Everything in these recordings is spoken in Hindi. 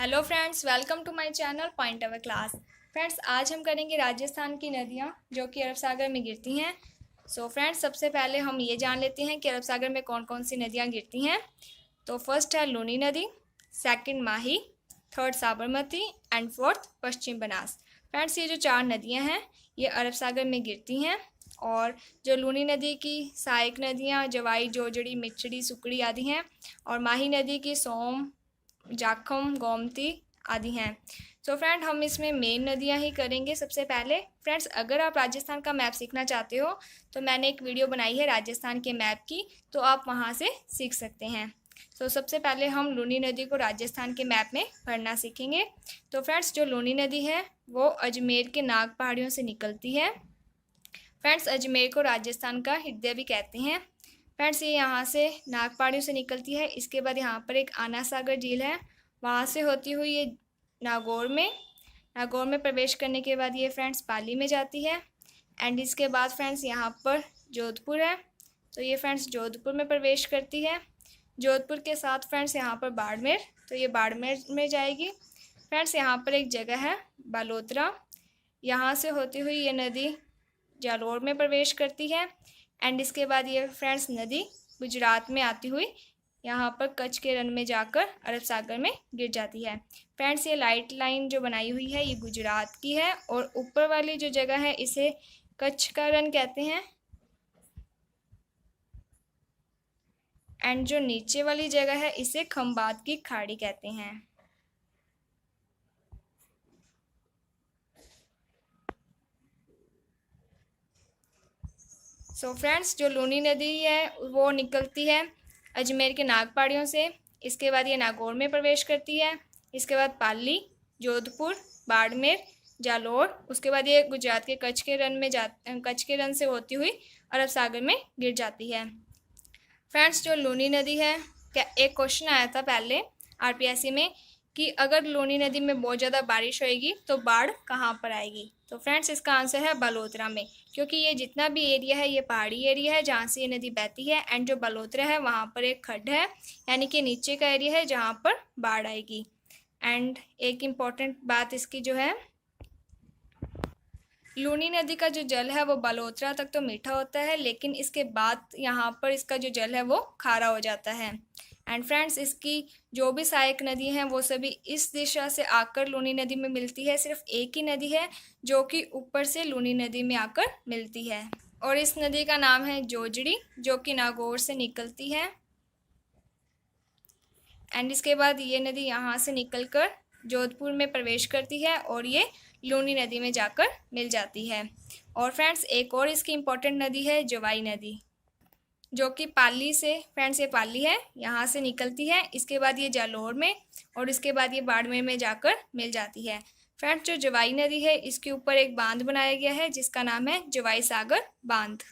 Hello friends, welcome to my channel point our class. Friends, आज हम करेंगे राजस्थान की नदियाँ जो कि अरब सागर में गिरती हैं। सो फ्रेंड्स, सबसे पहले हम ये जान लेते हैं कि अरब सागर में कौन कौन सी नदियाँ गिरती हैं। तो फर्स्ट है लूनी नदी, second Mahi, third Sabarmati and fourth Paschim Banas. Friends, ये जो चार नदियाँ हैं ये अरब सागर में गिरती हैं। और जो लूनी नदी की सहायक नदियाँ जवाई, जोजड़ी, मिचड़ी, सुकड़ी आदि हैं। और माही नदी की सोम, जाखम, गोमती आदि हैं। सो फ्रेंड, हम इसमें मेन नदियां ही करेंगे सबसे पहले। फ्रेंड्स, अगर आप राजस्थान का मैप सीखना चाहते हो तो मैंने एक वीडियो बनाई है राजस्थान के मैप की, तो आप वहां से सीख सकते हैं। तो सबसे पहले हम लूनी नदी को राजस्थान के मैप में पढ़ना सीखेंगे। तो फ्रेंड्स, जो लूनी नदी है वो अजमेर के नाग पहाड़ियों से निकलती है। फ्रेंड्स, अजमेर को राजस्थान का हृदय भी कहते हैं। फ्रेंड्स, ये यहाँ से नाग पहाड़ियों से निकलती है। इसके बाद यहाँ पर एक आना सागर झील है, वहाँ से होती हुई ये नागौर में प्रवेश करने के बाद ये फ्रेंड्स पाली में जाती है। एंड इसके बाद फ्रेंड्स यहाँ पर जोधपुर है, तो ये फ्रेंड्स जोधपुर में प्रवेश करती है। जोधपुर के साथ फ्रेंड्स यहाँ पर बाड़मेर, तो ये बाड़मेर में जाएगी। फ्रेंड्स, यहाँ पर एक जगह है बालोतरा, यहाँ से होती हुई ये नदी जालोर में प्रवेश करती है। एंड इसके बाद ये फ्रेंड्स नदी गुजरात में आती हुई यहाँ पर कच्छ के रण में जाकर अरब सागर में गिर जाती है। फ्रेंड्स, ये लाइट लाइन जो बनाई हुई है ये गुजरात की है, और ऊपर वाली जो जगह है इसे कच्छ का रण कहते हैं। एंड जो नीचे वाली जगह है इसे खंबात की खाड़ी कहते हैं। सो फ्रेंड्स, जो लूनी नदी है वो निकलती है अजमेर के नाग पहाड़ियों से। इसके बाद ये नागौर में प्रवेश करती है। इसके बाद पाली, जोधपुर, बाड़मेर, जालोर, उसके बाद ये गुजरात के कच्छ के रण से होती हुई अरब सागर में गिर जाती है। फ्रेंड्स, जो लूनी नदी है, क्या एक क्वेश्चन आया था पहले आरपीएससी में कि अगर लूनी नदी में बहुत ज़्यादा बारिश होएगी तो बाढ़ कहाँ पर आएगी। तो फ्रेंड्स, इसका आंसर है बालोतरा में, क्योंकि ये जितना भी एरिया है ये पहाड़ी एरिया है जहाँ से ये नदी बहती है। एंड जो बालोतरा है वहाँ पर एक खड्ड है, यानी कि नीचे का एरिया है जहाँ पर बाढ़ आएगी। एंड एक इम्पॉर्टेंट बात इसकी जो है, लूनी नदी का जो जल है वो बालोतरा तक तो मीठा होता है, लेकिन इसके बाद यहाँ पर इसका जो जल है वो खारा हो जाता है। एंड फ्रेंड्स, इसकी जो भी सहायक नदी हैं वो सभी इस दिशा से आकर लूनी नदी में मिलती है। सिर्फ एक ही नदी है जो कि ऊपर से लूनी नदी में आकर मिलती है, और इस नदी का नाम है जोजड़ी, जो कि नागौर से निकलती है। एंड इसके बाद ये नदी यहाँ से निकलकर जोधपुर में प्रवेश करती है और ये लूनी नदी में जाकर मिल जाती है। और फ्रेंड्स, एक और इसकी इम्पोर्टेंट नदी है जवाई नदी, जो कि पाली से, फ्रेंड्स ये पाली है, यहाँ से निकलती है। इसके बाद ये जालोर में, और इसके बाद ये बाड़मेर में जाकर मिल जाती है। फ्रेंड्स, जो जवाई नदी है इसके ऊपर एक बांध बनाया गया है जिसका नाम है जवाई सागर बांध।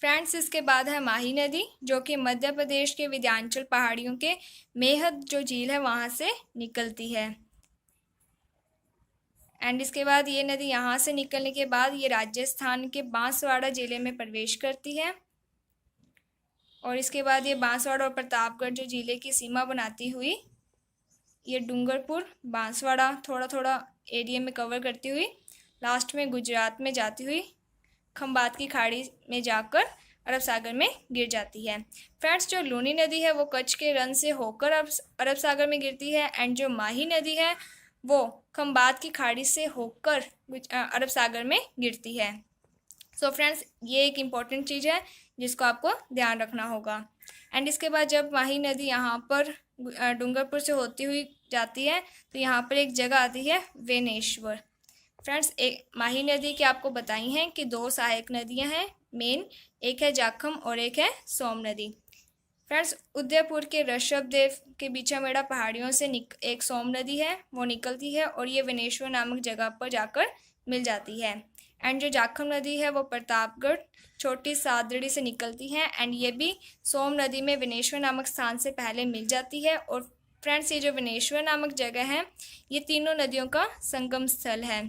फ्रेंड्स, इसके बाद है माही नदी, जो कि मध्य प्रदेश के विंध्याचल पहाड़ियों के मेहद जो झील है वहाँ से निकलती है। एंड इसके बाद ये नदी यहाँ से निकलने के बाद ये राजस्थान के बांसवाड़ा जिले में प्रवेश करती है। और इसके बाद ये बांसवाड़ा और प्रतापगढ़ जो जिले की सीमा बनाती हुई ये डूंगरपुर, बांसवाड़ा थोड़ा थोड़ा एरिया में कवर करती हुई लास्ट में गुजरात में जाती हुई खंबात की खाड़ी में जाकर अरब सागर में गिर जाती है। फ्रेंड्स, जो लूनी नदी है वो कच्छ के रण से होकर अरब सागर में गिरती है। एंड जो माही नदी है वो खंबात की खाड़ी से होकर अरब सागर में गिरती है। सो फ्रेंड्स, ये एक इम्पॉर्टेंट चीज़ है जिसको आपको ध्यान रखना होगा। एंड इसके बाद जब माही नदी यहाँ पर डूंगरपुर से होती हुई जाती है तो यहाँ पर एक जगह आती है वेनेश्वर। फ्रेंड्स, एक माही नदी की आपको बताई हैं कि दो सहायक नदियाँ हैं मेन, एक है जाखम और एक है सोम नदी। फ्रेंड्स, उदयपुर के ऋषभदेव के बीचामेड़ा पहाड़ियों से एक सोम नदी है वो निकलती है, और ये वेनेश्वर नामक जगह पर जाकर मिल जाती है। एंड जो जाखम नदी है वो प्रतापगढ़ छोटी सादड़ी से निकलती है। एंड ये भी सोम नदी में वेनेश्वर नामक स्थान से पहले मिल जाती है। और फ्रेंड्स, ये जो वेनेश्वर नामक जगह है ये तीनों नदियों का संगम स्थल है।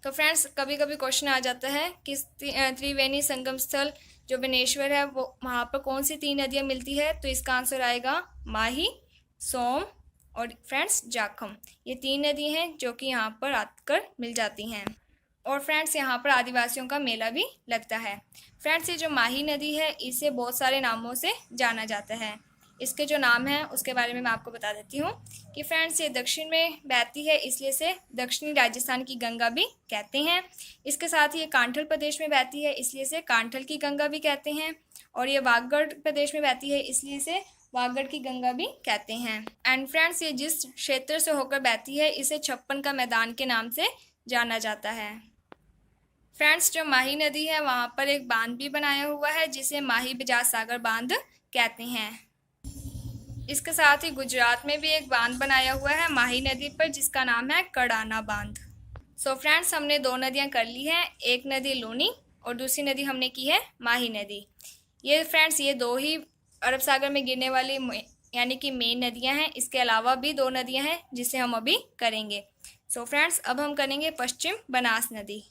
तो फ्रेंड्स, कभी कभी क्वेश्चन आ जाता है कि त्रिवेणी संगम स्थल जो वेनेश्वर है वो वहाँ पर कौन सी तीन नदियाँ मिलती है। तो इसका आंसर आएगा माही, सोम और फ्रेंड्स जाखम। ये 3 नदी हैं जो कि यहाँ पर आकर मिल जाती हैं। और फ्रेंड्स यहाँ पर आदिवासियों का मेला भी लगता है। फ्रेंड्स ये जो माही नदी है इसे बहुत सारे नामों से जाना जाता है। इसके जो नाम हैं उसके बारे में मैं आपको बता देती हूँ कि फ्रेंड्स ये दक्षिण में बहती है, इसलिए इसे दक्षिणी राजस्थान की गंगा भी कहते हैं। इसके साथ ही ये कांठल प्रदेश में बहती है, इसलिए इसे कांठल की गंगा भी कहते हैं। और ये वागड़ प्रदेश में बहती है, इसलिए इसे वागड़ की गंगा भी कहते हैं। एंड फ्रेंड्स ये जिस क्षेत्र से होकर बहती है इसे छप्पन का मैदान के नाम से जाना जाता है। फ्रेंड्स जो माही नदी है वहाँ पर एक बांध भी बनाया हुआ है जिसे माही बिजाज सागर बांध कहते हैं। इसके साथ ही गुजरात में भी एक बांध बनाया हुआ है माही नदी पर जिसका नाम है कड़ाना बांध। सो फ्रेंड्स हमने 2 नदियाँ कर ली हैं, एक नदी लूनी और दूसरी नदी हमने की है माही नदी। ये फ्रेंड्स ये 2 ही अरब सागर में गिरने वाली यानी कि मेन नदियाँ हैं। इसके अलावा भी 2 नदियाँ हैं जिसे हम अभी करेंगे। सो फ्रेंड्स अब हम करेंगे पश्चिम बनास नदी।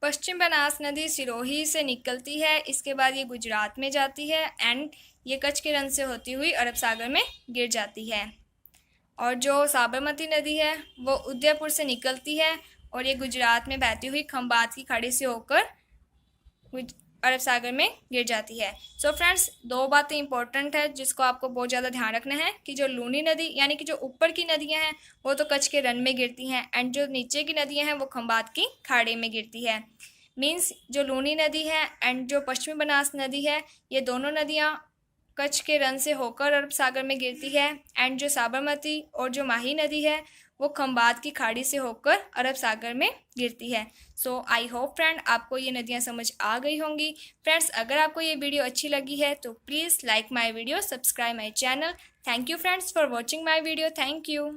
पश्चिम बनास नदी सिरोही से निकलती है, इसके बाद ये गुजरात में जाती है एंड ये कच्छ के रण से होती हुई अरब सागर में गिर जाती है। और जो साबरमती नदी है वो उदयपुर से निकलती है और ये गुजरात में बहती हुई खंबात की खाड़ी से होकर अरब सागर में गिर जाती है। सो फ्रेंड्स 2 बातें इंपॉर्टेंट है जिसको आपको बहुत ज़्यादा ध्यान रखना है कि जो लूनी नदी यानी कि जो ऊपर की नदियां हैं वो तो कच्छ के रण में गिरती हैं एंड जो नीचे की नदियां हैं वो खंबात की खाड़ी में गिरती है। मीन्स जो लूनी नदी है एंड जो पश्चिमी बनास नदी है ये दोनों नदियाँ कच्छ के रण से होकर अरब सागर में गिरती है एंड जो साबरमती और जो माही नदी है वो खंबात की खाड़ी से होकर अरब सागर में गिरती है। सो आई होप फ्रेंड आपको ये नदियाँ समझ आ गई होंगी। फ्रेंड्स अगर आपको ये वीडियो अच्छी लगी है तो please like my video, subscribe my channel. Thank you friends for watching my video. Thank you.